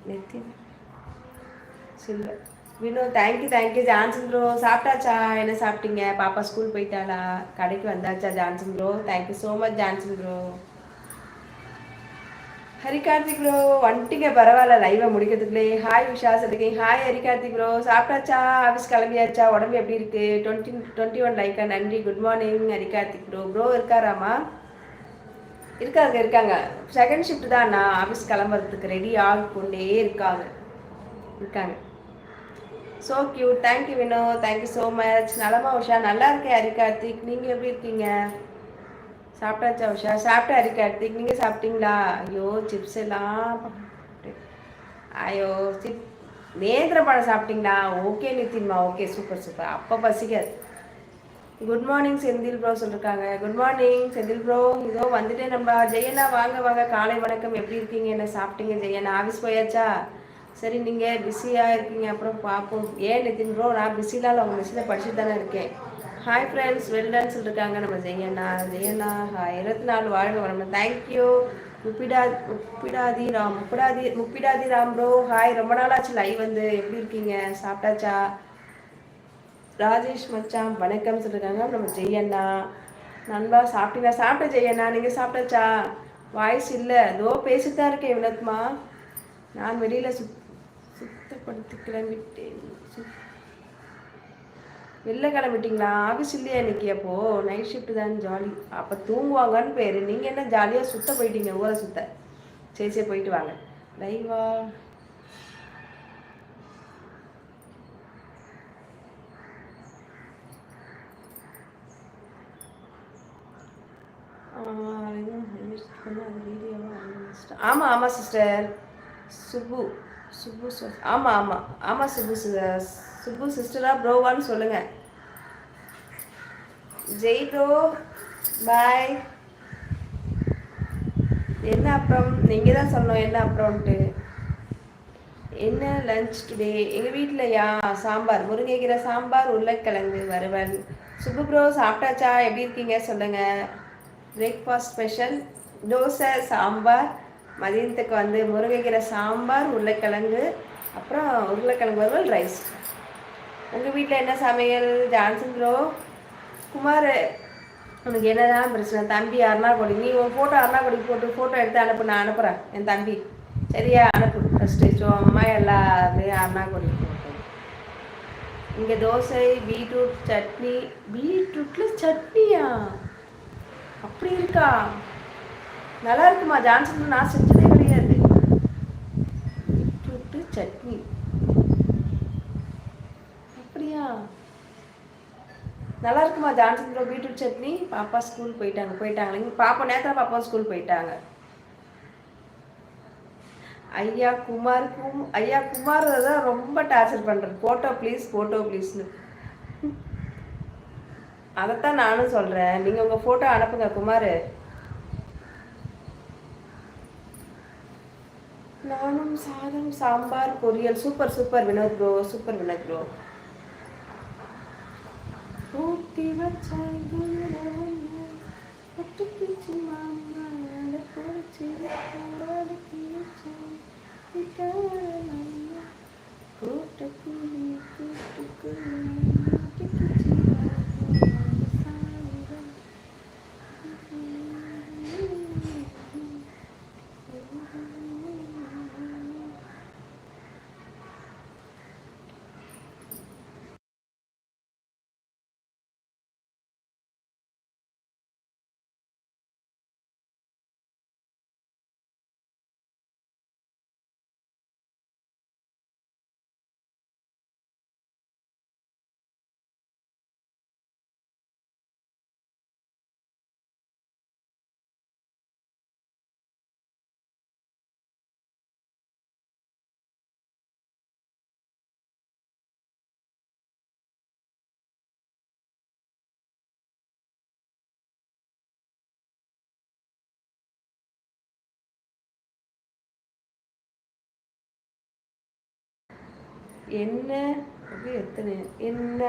Nitin silver Vino thank you Johnson bro. சாப்பிட்டாச்சா? என்ன சாப்பிட்டீங்க? பாப்பா ஸ்கூல் போயிட்டாளா? கடைக்கு வந்தாச்சா Johnson bro? Thank you so much Johnson bro. Harikarthik bro வந்துட்டீங்க, பரவாயில்ல லைவை முடிக்கிறதுக்குள்ளே. ஹாய் விஷா சொல்லிருக்கீங்க. ஹாய் ஹரிகார்த்திக் ப்ரோ, சாப்பிட்டாச்சா? ஆஃபீஸ் கிளம்பியாச்சா? உடம்பு எப்படி இருக்கு? 21 லைக்கா, நன்றி. Good morning Harikarthik bro. Bro இருக்காராமா? இருக்காங்க. செகண்ட் ஷிஃப்ட் தான், நான் ஆஃபீஸ் கிளம்புறதுக்கு ரெடி ஆகிக்கொண்டே இருக்காங்க. So cute. Thank you Vino, thank you so much. நலமா உஷா? நல்லா இருக்கேன் ஹரிகார்த்திக், நீங்கள் எப்படி இருக்கீங்க? சாப்பிட்டாச்சா உஷா? சாப்பிட்டேன் ஹரிகார்த்திக், நீங்கள் சாப்பிட்டீங்களா? ஐயோ சிப்ஸ் எல்லாம். ஐயோ சிப் நேந்திர பழம் சாப்பிட்டீங்களா? ஓகே நித்தின்மா, ஓகே சூப்பர். அப்போ பசிக்காது. குட் மார்னிங் செந்தில் ப்ரோ சொல்லியிருக்காங்க. Good morning Senthil bro. இதோ வந்துட்டே நம்ம ஜெயனா, வாங்க. காலை வணக்கம், எப்படி இருக்கீங்க? என்ன சாப்பிட்டீங்க ஜெயனா? ஆஃபீஸ் போயாச்சா? சரி, நீங்கள் பிஸியாக இருக்கீங்க, அப்புறம் பார்ப்போம். ஏன் நிதின் ப்ரோ, நான் பிஸிலாம் உங்கள் மிஷினை படிச்சுட்டு தானே இருக்கேன். ஹாய் ஃப்ரெண்ட்ஸ், வெல்டன் சொல்லியிருக்காங்க நம்ம ஜெயனா. ஹாய் 24 வாழ்க வரணும். Thank you. Muppidathi Ram bro. Hi, ரொம்ப நாளாச்சு லைவ் வந்து, எப்படி இருக்கீங்க? சாப்பிட்டாச்சா? ராஜேஷ் மச்சான் வணக்கம் சொல்லியிருக்காங்க நம்ம ஜெயண்ணா. நண்பா சாப்பிட்டீங்களா? சாப்பிட்டேன் ஜெயண்ணா, நீங்கள் சாப்பிட்டாச்சா? வாய்ஸ் இல்லை, ஏதோ பேசிட்டு தான் இருக்கேன் வினோத்மா. நான் வெளியில் சுத்தப்படுத்தி கிளம்பிட்டேன். வெளில கிளம்பிட்டீங்களா? ஆஃபீஸ் இல்லையா இன்னைக்கு? அப்போது நைட் ஷிஃப்ட் தான், ஜாலி. அப்போ தூங்குவாங்கன்னு பேர், நீங்கள் என்ன ஜாலியாக சுத்த போயிட்டீங்க, ஊரை சுத்த. சரி போயிட்டு வாங்க. லைவா ஆமாம் சிஸ்டர். சுப்பு ஆமாம் சுப்பு சிஸ்டரா ப்ரோவான்னு சொல்லுங்கள். Jai bro bye. என்ன அப்புறம்? நீங்கள் தான் சொல்லணும் என்ன அப்புறம்ன்ட்டு. என்ன லஞ்ச் டுடே? எங்கள் வீட்டிலையா சாம்பார், முருங்கைக்கீரை சாம்பார், உருளைக்கிழங்கு வறுவல். சுப்பு ப்ரோ சாப்பிட்டாச்சா? எப்படி இருக்கீங்க சொல்லுங்கள். Breakfast special dosa sambar. மதியத்துக்கு வந்து முருங்கைக்கீரை சாம்பார், உருளைக்கிழங்கு, அப்புறம் உருளைக்கிழங்கு வறுவல், ரைஸ். உங்கள் வீட்டில் என்ன சமையல் ஜான்சன் ப்ரோ? குமார், உனக்கு என்னதான் பிரச்சனை? தம்பி அருணாக்குடி, நீ உன் ஃபோட்டோ அருணாக்குடிக்கு போட்டு ஃபோட்டோ எடுத்து அனுப்பு, நான் அனுப்புகிறேன் என் தம்பி. சரியா? அனுப்பு ஃபஸ்ட்டு. சும்மா எல்லாத்தையும் அருணாக்குடி போட்டு. இங்கே தோசை, பீட்ரூட் சட்னி. பீட்ரூட்டில் சட்னியா? அப்படி இருக்கா? நல்லா இருக்குமா ஜான்சன்? நான் செஞ்சதே கிடையாது. பீட்ரூட்டு சட்னி அப்படியா? நல்லா இருக்குமா ஜான்சன் ப்ரோ பீட்ரூட் சட்னி? பாப்பா ஸ்கூல் போயிட்டாங்க. பாப்பா நேரத்தில் பாப்பா ஸ்கூல் போயிட்டாங்க. ஐயா குமார் தான் ரொம்ப டார்ச்சர் பண்ணுறேன். ஃபோட்டோ ப்ளீஸ்னு. அதைத்தான் நானும் சொல்கிறேன். நீங்கள் உங்கள் ஃபோட்டோ அனுப்புங்க குமார். நானும் சாதம் சாம்பார் பொரியல். Super Vinod bro, super Vinod bro. ஊட்டி வச்சாய் என்ன எத்தனை என்ன